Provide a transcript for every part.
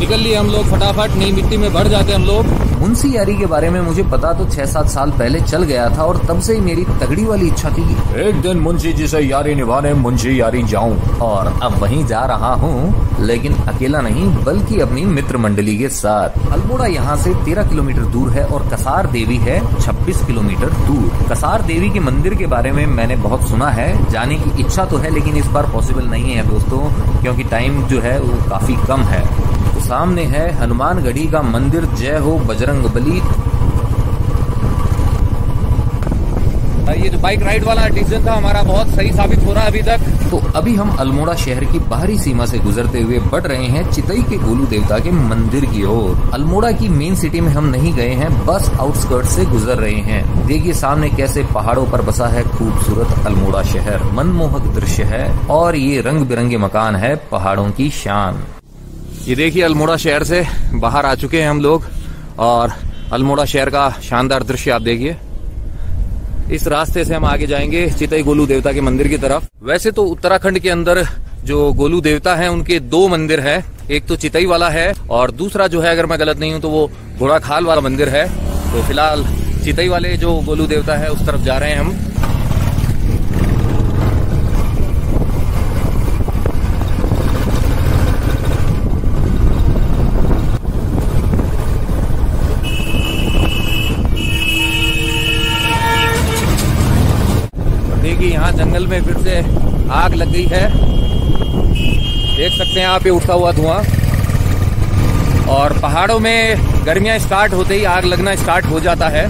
निकल लिए हम लोग फटाफट, नहीं मिट्टी में भर जाते हम लोग। मुंशी यारी के बारे में मुझे पता तो 6-7 साल पहले चल गया था और तब से ही मेरी तगड़ी वाली इच्छा थी कि एक दिन मुंशी जी से यारी निभाने मुंशी यारी जाऊं। और अब वहीं जा रहा हूँ, लेकिन अकेला नहीं बल्कि अपनी मित्र मंडली के साथ। अल्मोड़ा यहाँ से 13 किलोमीटर दूर है और कसार देवी है 26 किलोमीटर दूर। कसार देवी के मंदिर के बारे में मैंने बहुत सुना है, जाने की इच्छा तो है लेकिन इस बार पॉसिबल नहीं है दोस्तों, क्योंकि टाइम जो है वो काफी कम है। तो सामने है हनुमानगढ़ी का मंदिर। जय हो बजरंग बली। ये जो बाइक राइड वाला डिसीजन था हमारा बहुत सही साबित हो रहा है अभी तक। तो अभी हम अल्मोड़ा शहर की बाहरी सीमा से गुजरते हुए बढ़ रहे हैं चितई के गोलू देवता के मंदिर की ओर। अल्मोड़ा की मेन सिटी में हम नहीं गए हैं, बस आउटस्कर्ट से गुजर रहे हैं। देखिए सामने कैसे पहाड़ों पर बसा है खूबसूरत अल्मोड़ा शहर। मनमोहक दृश्य है और ये रंग बिरंगे मकान है पहाड़ों की शान। ये देखिए अल्मोड़ा शहर से बाहर आ चुके हैं हम लोग और अल्मोड़ा शहर का शानदार दृश्य आप देखिए। इस रास्ते से हम आगे जाएंगे चितई गोलू देवता के मंदिर की तरफ। वैसे तो उत्तराखंड के अंदर जो गोलू देवता हैं उनके 2 मंदिर है, एक तो चितई वाला है और दूसरा जो है अगर मैं गलत नहीं हूं तो वो घोड़ाखाल वाला मंदिर है। तो फिलहाल चितई वाले जो गोलू देवता है उस तरफ जा रहे हैं हम। देखिए यहाँ जंगल में फिर से आग लग गई है, देख सकते हैं आप ये उठता हुआ धुआं। और पहाड़ों में गर्मियां स्टार्ट होते ही आग लगना स्टार्ट हो जाता है।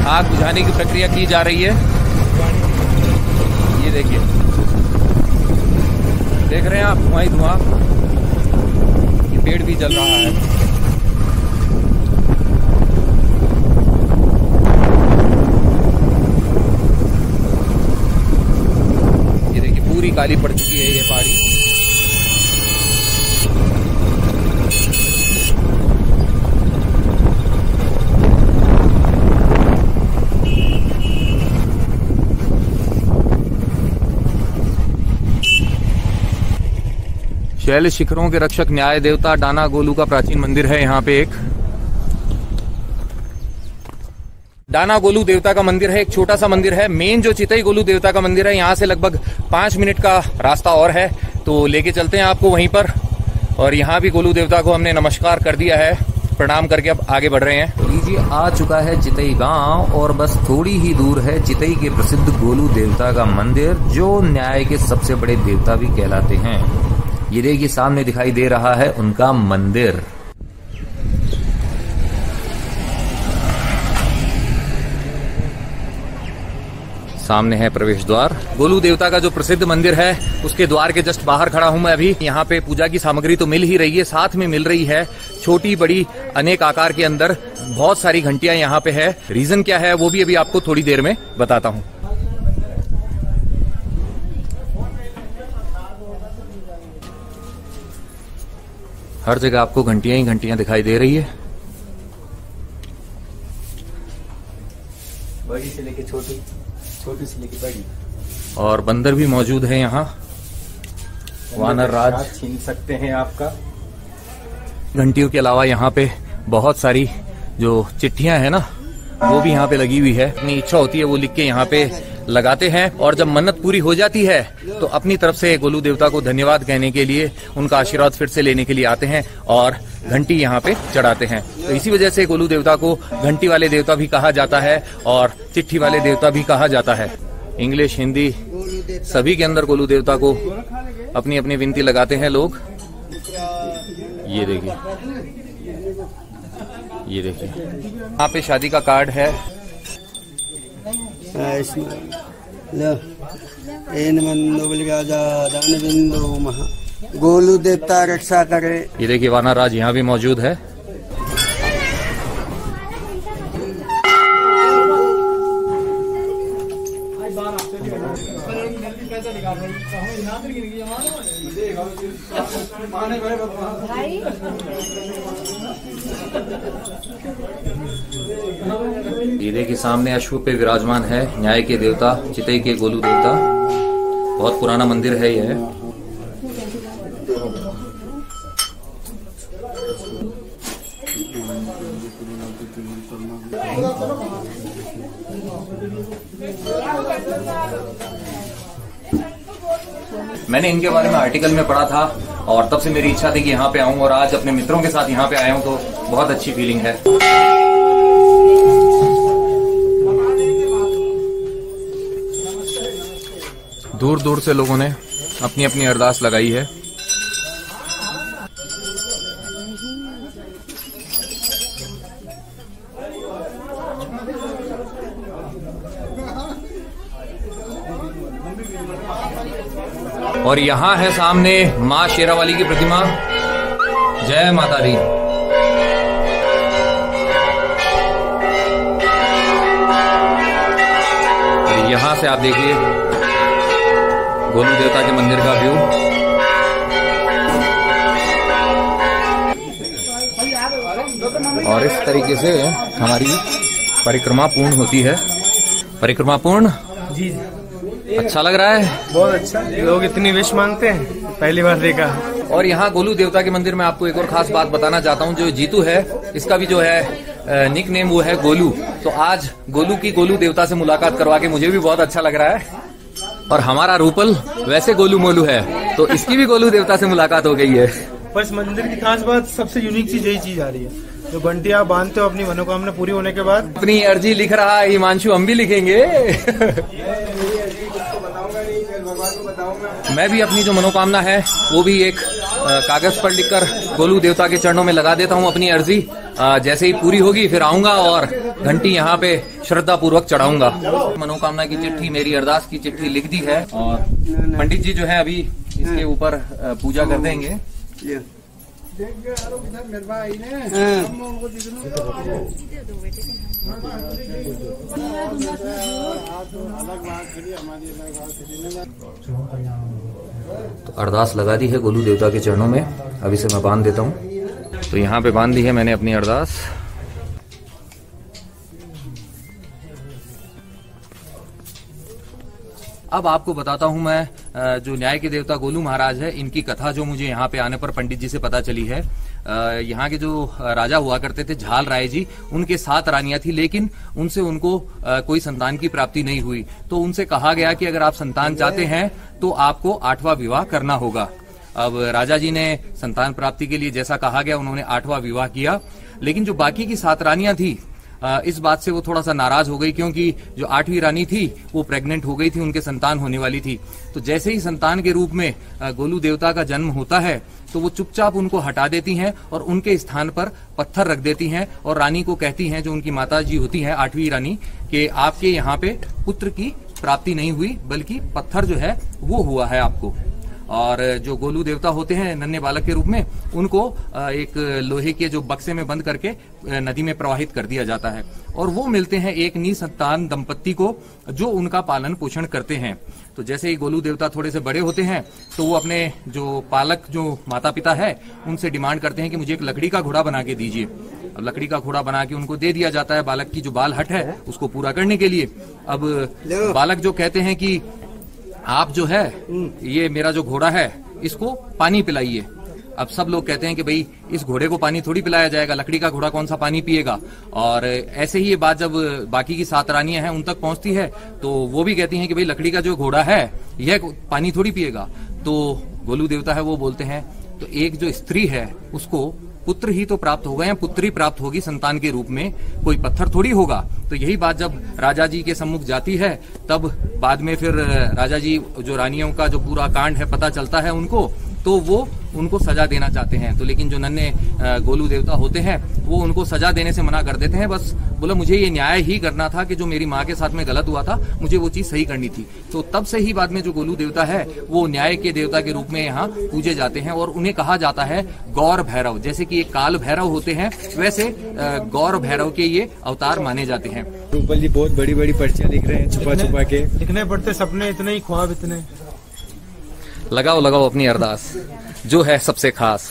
आग बुझाने की प्रक्रिया की जा रही है। ये देखिए, देख रहे हैं आप धुआं ही धुआं। ये पेड़ भी जल रहा है। पूरी काली पड़ चुकी है ये पहाड़ी। शैल शिखरों के रक्षक न्याय देवता डाना गोलू का प्राचीन मंदिर है यहाँ पे एक। डाना गोलू देवता का मंदिर है, एक छोटा सा मंदिर है। मेन जो चितई गोलू देवता का मंदिर है यहाँ से लगभग 5 मिनट का रास्ता और है, तो लेके चलते हैं आपको वहीं पर। और यहाँ भी गोलू देवता को हमने नमस्कार कर दिया है, प्रणाम करके अब आगे बढ़ रहे हैं। लीजिए आ चुका है चितई गांव और बस थोड़ी ही दूर है चितई के प्रसिद्ध गोलू देवता का मंदिर, जो न्याय के सबसे बड़े देवता भी कहलाते हैं। ये देखिए सामने दिखाई दे रहा है उनका मंदिर। सामने है प्रवेश द्वार। गोलू देवता का जो प्रसिद्ध मंदिर है उसके द्वार के जस्ट बाहर खड़ा हूं मैं अभी। यहाँ पे पूजा की सामग्री तो मिल ही रही है, साथ में मिल रही है छोटी बड़ी अनेक आकार के अंदर बहुत सारी घंटियां यहाँ पे है। रीजन क्या है वो भी अभी आपको थोड़ी देर में बताता हूँ। हर जगह आपको घंटियां ही घंटियां दिखाई दे रही है, बड़ी से लेके छोटी, छोटी से लेके बड़ी। और बंदर भी मौजूद है यहाँ। वानर राज छीन सकते हैं आपका। घंटियों के अलावा यहाँ पे बहुत सारी जो चिट्ठियां है ना वो भी यहाँ पे लगी हुई है। अपनी इच्छा होती है वो लिख के यहाँ पे लगाते हैं और जब मन्नत पूरी हो जाती है तो अपनी तरफ से गोलू देवता को धन्यवाद कहने के लिए, उनका आशीर्वाद फिर से लेने के लिए आते हैं और घंटी यहाँ पे चढ़ाते हैं। तो इसी वजह से गोलू देवता को घंटी वाले देवता भी कहा जाता है और चिट्ठी वाले देवता भी कहा जाता है। इंग्लिश हिंदी सभी के अंदर गोलू देवता को अपनी अपनी विनती लगाते हैं लोग। ये देखिए, ये देखिए यहाँ पे शादी का कार्ड है। गोलू देवता रक्षा करे। ये देखिए वानर राज यहाँ भी मौजूद है। ये देखिए सामने अश्व पे विराजमान है न्याय के देवता चितई के गोलू देवता। बहुत पुराना मंदिर है यह। मैंने इनके बारे में आर्टिकल में पढ़ा था और तब से मेरी इच्छा थी कि यहाँ पे आऊं और आज अपने मित्रों के साथ यहाँ पे आया हूं तो बहुत अच्छी फीलिंग है। दूर दूर से लोगों ने अपनी अपनी अरदास लगाई है। और यहाँ है सामने माँ शेरावाली की प्रतिमा। जय माता दी। यहाँ से आप देखिए गोलू देवता के मंदिर का व्यू। और इस तरीके से हमारी परिक्रमा पूर्ण होती है। परिक्रमा पूर्ण जी अच्छा लग रहा है, बहुत अच्छा। लोग इतनी विश मांगते हैं, पहली बार देखा। और यहाँ गोलू देवता के मंदिर में आपको एक और खास बात बताना चाहता हूँ। जो जीतू है इसका भी जो है निक नेम वो है गोलू। तो आज गोलू की गोलू देवता से मुलाकात करवा के मुझे भी बहुत अच्छा लग रहा है। और हमारा रूपल वैसे गोलू मोलू है तो इसकी भी गोलू देवता से मुलाकात हो गई है। बस मंदिर की खास बात, सबसे यूनिक चीज यही चीज आ रही है, जो घंटी आप बांधते हो अपनी मनोकामना पूरी होने के बाद। अपनी अर्जी लिख रहा है हिमांशु, हम भी लिखेंगे। मैं भी अपनी जो मनोकामना है वो भी एक कागज पर लिखकर गोलू देवता के चरणों में लगा देता हूँ अपनी अर्जी। जैसे ही पूरी होगी फिर आऊंगा और घंटी यहाँ पे श्रद्धा पूर्वक चढ़ाऊंगा। मनोकामना की चिट्ठी, मेरी अरदास की चिट्ठी लिख दी है और पंडित जी जो है अभी इसके ऊपर पूजा कर देंगे। तो अरदास लगा दी है गोलू देवता के चरणों में, अब इसे मैं बांध देता हूँ। तो यहाँ पे बांध दी है मैंने अपनी अरदास। अब आपको बताता हूं मैं जो न्याय के देवता गोलू महाराज है इनकी कथा जो मुझे यहाँ पे आने पर पंडित जी से पता चली है। यहाँ के जो राजा हुआ करते थे झाल राय जी, उनके 7 रानियां थी लेकिन उनसे उनको कोई संतान की प्राप्ति नहीं हुई। तो उनसे कहा गया कि अगर आप संतान चाहते हैं तो आपको 8वां विवाह करना होगा। अब राजा जी ने संतान प्राप्ति के लिए जैसा कहा गया उन्होंने 8वां विवाह किया, लेकिन जो बाकी की 7 रानियां थी इस बात से वो थोड़ा सा नाराज हो गई क्योंकि जो 8वीं रानी थी वो प्रेग्नेंट हो गई थी, उनके संतान होने वाली थी। तो जैसे ही संतान के रूप में गोलू देवता का जन्म होता है तो वो चुपचाप उनको हटा देती हैं और उनके स्थान पर पत्थर रख देती हैं और रानी को कहती हैं, जो उनकी माता जी होती हैं 8वीं रानी, कि आपके यहाँ पे पुत्र की प्राप्ति नहीं हुई बल्कि पत्थर जो है वो हुआ है आपको। और जो गोलू देवता होते हैं नन्हे बालक के रूप में, उनको एक लोहे के जो बक्से में बंद करके नदी में प्रवाहित कर दिया जाता है और वो मिलते हैं एक निसंतान दंपत्ति को जो उनका पालन पोषण करते हैं। तो जैसे ही गोलू देवता थोड़े से बड़े होते हैं तो वो अपने जो पालक जो माता पिता है उनसे डिमांड करते हैं कि मुझे एक लकड़ी का घोड़ा बना के दीजिए। अब लकड़ी का घोड़ा बना के उनको दे दिया जाता है बालक की जो बाल हट है उसको पूरा करने के लिए। अब बालक जो कहते हैं कि आप जो है ये मेरा जो घोड़ा है इसको पानी पिलाइए। अब सब लोग कहते हैं कि भाई इस घोड़े को पानी थोड़ी पिलाया जाएगा, लकड़ी का घोड़ा कौन सा पानी पिएगा। और ऐसे ही ये बात जब बाकी की 7 रानियां हैं उन तक पहुंचती है तो वो भी कहती हैं कि भाई लकड़ी का जो घोड़ा है यह पानी थोड़ी पिएगा। तो गोलू देवता है वो बोलते हैं तो एक जो स्त्री है उसको पुत्र ही तो प्राप्त होगा या पुत्री प्राप्त होगी संतान के रूप में, कोई पत्थर थोड़ी होगा। तो यही बात जब राजा जी के सम्मुख जाती है तब बाद में फिर राजा जी जो रानियों का जो पूरा कांड है पता चलता है उनको, तो वो उनको सजा देना चाहते हैं। तो लेकिन जो नन्हे गोलू देवता होते हैं वो उनको सजा देने से मना कर देते हैं। बस बोला मुझे ये न्याय ही करना था कि जो मेरी माँ के साथ में गलत हुआ था मुझे वो चीज सही करनी थी। तो तब से ही बाद में जो गोलू देवता है वो न्याय के देवता के रूप में यहाँ पूजे जाते हैं और उन्हें कहा जाता है गौर भैरव। जैसे कि एक काल भैरव होते हैं वैसे गौर भैरव के ये अवतार माने जाते हैं। रूपल जी बहुत बड़ी बड़ी पर्चियां लिख रहे हैं, छुपा छुपा के लिखने पड़ते, सपने इतने ही, ख्वाब इतने। लगाओ लगाओ अपनी अरदास जो है सबसे खास।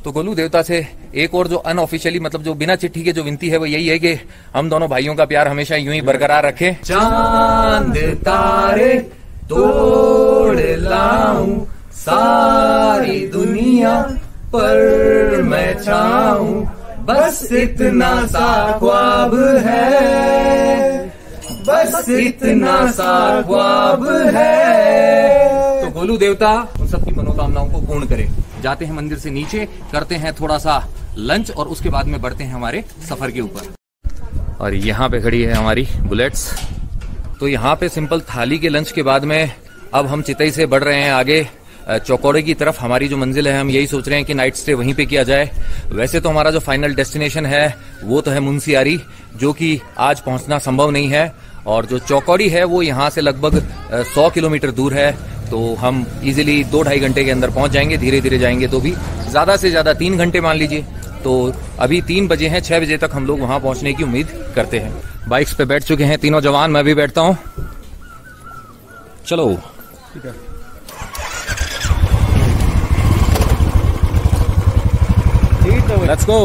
तो गोलू देवता से एक और जो अनऑफिशियली मतलब जो बिना चिट्ठी के जो विनती है वो यही है कि हम दोनों भाइयों का प्यार हमेशा यूं ही बरकरार रखे। चांद तारे तोड़ लाऊं सारी दुनिया पर मैं चाहूं, बस इतना सा ख्वाब है, बस इतना सा ख्वाब है। तो गोलू देवता उन सबकी मनोकामनाओं को पूर्ण करे। जाते हैं मंदिर से नीचे, करते हैं थोड़ा सा लंच और उसके बाद में बढ़ते हैं हमारे सफर के ऊपर। और यहाँ पे खड़ी है हमारी बुलेट्स। तो यहाँ पे सिंपल थाली के लंच के बाद में अब हम चितई से बढ़ रहे हैं आगे चौकोड़े की तरफ। हमारी जो मंजिल है हम यही सोच रहे हैं कि नाइट स्टे वहीं पे किया जाए। वैसे तो हमारा जो फाइनल डेस्टिनेशन है वो तो है मुंशियारी, जो कि आज पहुंचना संभव नहीं है। और जो चौकोड़ी है वो यहाँ से लगभग 100 किलोमीटर दूर है। तो हम इजीली 2-2.5 घंटे के अंदर पहुंच जाएंगे। धीरे धीरे जाएंगे तो भी ज्यादा से ज्यादा 3 घंटे मान लीजिए। तो अभी 3 बजे हैं, 6 बजे तक हम लोग वहां पहुंचने की उम्मीद करते हैं। बाइक्स पे बैठ चुके हैं तीनों जवान, मैं भी बैठता हूं। चलो ठीक है। Let's go.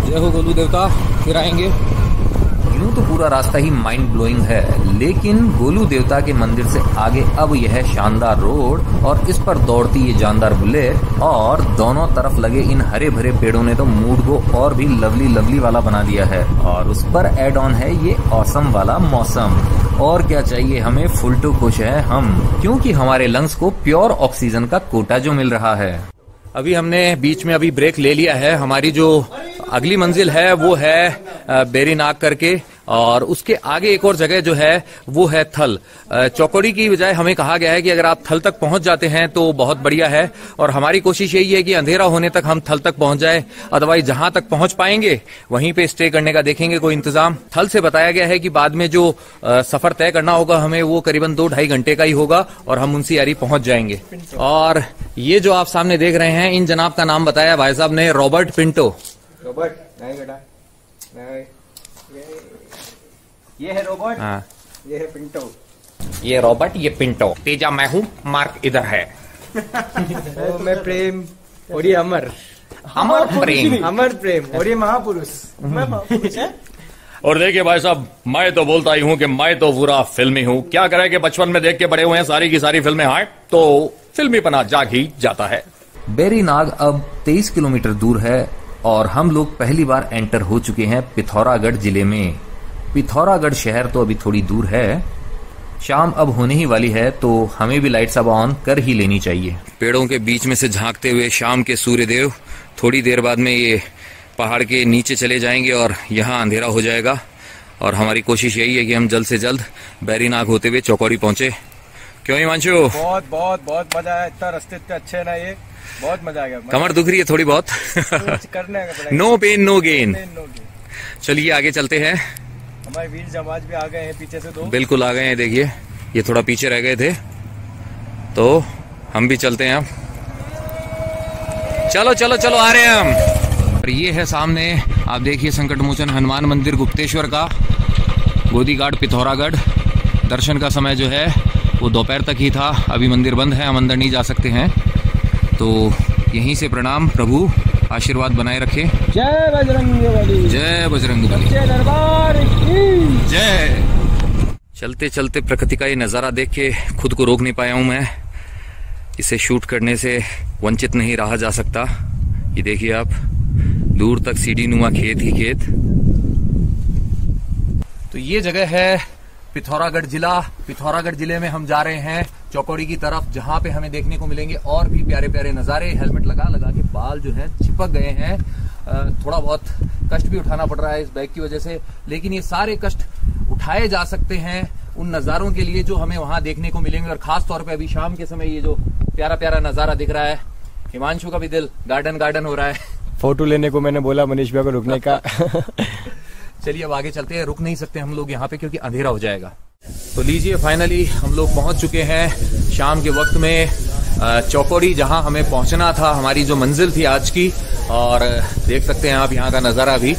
जय हो गोलू देवता, फिर आएंगे। यूं तो पूरा रास्ता ही माइंड ब्लोइंग है, लेकिन गोलू देवता के मंदिर से आगे अब यह शानदार रोड और इस पर दौड़ती ये जानदार बुलेट और दोनों तरफ लगे इन हरे भरे पेड़ों ने तो मूड को और भी लवली लवली वाला बना दिया है। और उस पर एड ऑन है ये ऑसम वाला मौसम। और क्या चाहिए हमें, फुल टू खुश है हम, क्योंकि हमारे लंग्स को प्योर ऑक्सीजन का कोटा जो मिल रहा है। अभी हमने बीच में अभी ब्रेक ले लिया है। हमारी जो अगली मंजिल है वो है बेरीनाग करके, और उसके आगे एक और जगह जो है वो है थल। चौकोड़ी की बजाय हमें कहा गया है कि अगर आप थल तक पहुंच जाते हैं तो बहुत बढ़िया है। और हमारी कोशिश यही है कि अंधेरा होने तक हम थल तक पहुंच जाए। अदरवाइज जहां तक पहुंच पाएंगे वहीं पे स्टे करने का देखेंगे कोई इंतजाम। थल से बताया गया है कि बाद में जो सफर तय करना होगा हमें वो करीबन 2-2.5 घंटे का ही होगा और हम मुंशियारी पहुंच जाएंगे। और ये जो आप सामने देख रहे हैं, इन जनाब का नाम बताया भाई साहब ने, रॉबर्ट पिंटो। रॉबर्ट नहीं बेटा, नहीं ये है रॉबर्ट। हाँ, ये है पिंटो। ये रॉबर्ट, ये पिंटो। तेजा मैं हूँ, मार्क इधर है। मैं प्रेम और ये अमर, अमर प्रेम, अमर प्रेम और ये महापुरुष। मैं महापुरुष है। और देखिए भाई साहब, मैं तो बोलता ही हूँ कि मैं तो पूरा फिल्मी हूँ। क्या करें कि बचपन में देख के बड़े हुए हैं, सारी की सारी फिल्में हैं तो फिल्मीपना जाग ही जाता है। बेरीनाग अब 23 किलोमीटर दूर है और हम लोग पहली बार एंटर हो चुके हैं पिथौरागढ़ जिले में। पिथौरागढ़ शहर तो अभी थोड़ी दूर है, शाम अब होने ही वाली है तो हमें भी लाइट्स अब ऑन कर ही लेनी चाहिए। पेड़ों के बीच में से झांकते हुए शाम के सूर्यदेव थोड़ी देर बाद में ये पहाड़ के नीचे चले जाएंगे और यहाँ अंधेरा हो जाएगा। और हमारी कोशिश यही है कि हम जल्द से जल्द बेरीनाग होते हुए चौकोड़ी पहुंचे। क्यों हिमांशु? बहुत बहुत बहुत मजा आया। इतना रास्ते इतने अच्छे है ना, ये बहुत मजा आ गया। कमर दुख रही है थोड़ी बहुत। करने का नो पेन नो गेन। चलिए आगे चलते हैं। हमारे वीर जमाज भी आ गए हैं पीछे से। बिल्कुल आ गए हैं, देखिए ये थोड़ा पीछे रह गए थे तो हम भी चलते हैं अब। चलो चलो चलो, आ रहे हैं हम। और ये है सामने, आप देखिए, संकट मोचन हनुमान मंदिर गुप्तेश्वर का, गोदी घाट पिथौरागढ़। दर्शन का समय जो है वो दोपहर तक ही था, अभी मंदिर बंद है, हम अंदर नहीं जा सकते हैं। तो यहीं से प्रणाम, प्रभु आशीर्वाद बनाए रखे। जय बजरंगबली, जय बजरंगबली, जय दरबार की जय। चलते चलते प्रकृति का ये नज़ारा देख के खुद को रोक नहीं पाया हूं मैं। इसे शूट करने से वंचित नहीं रहा जा सकता। ये देखिए आप, दूर तक सीढ़ी नुमा खेत ही खेत। तो ये जगह है पिथौरागढ़ जिला। पिथौरागढ़ जिले में हम जा रहे हैं चौकोड़ी की तरफ, जहां पे हमें देखने को मिलेंगे और भी प्यारे प्यारे नज़ारे। हेलमेट लगा लगा के बाल जो है चिपक गए हैं, थोड़ा बहुत कष्ट भी उठाना पड़ रहा है इस बैग की वजह से, लेकिन ये सारे कष्ट उठाए जा सकते हैं उन नज़ारों के लिए जो हमें वहां देखने को मिलेंगे। और खास तौर पे अभी शाम के समय ये जो प्यारा प्यारा नज़ारा दिख रहा है, हिमांशु का भी दिल गार्डन गार्डन हो रहा है। फोटो लेने को मैंने बोला मनीष भैया को रुकने का। चलिए अब आगे चलते हैं, रुक नहीं सकते हम लोग यहाँ पे क्योंकि अंधेरा हो जाएगा। तो लीजिए, फाइनली हम लोग पहुंच चुके हैं शाम के वक्त में चौकोड़ी, जहां हमें पहुंचना था, हमारी जो मंजिल थी आज की। और देख सकते हैं आप यहाँ का नजारा भी।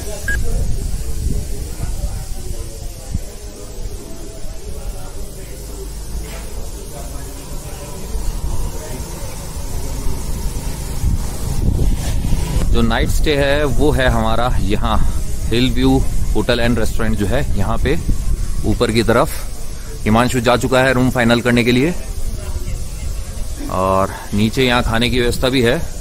जो नाइट स्टे है वो है हमारा यहाँ हिल व्यू होटल एंड रेस्टोरेंट जो है यहाँ पे ऊपर की तरफ। हिमांशु जा चुका है रूम फाइनल करने के लिए। और नीचे यहाँ खाने की व्यवस्था भी है।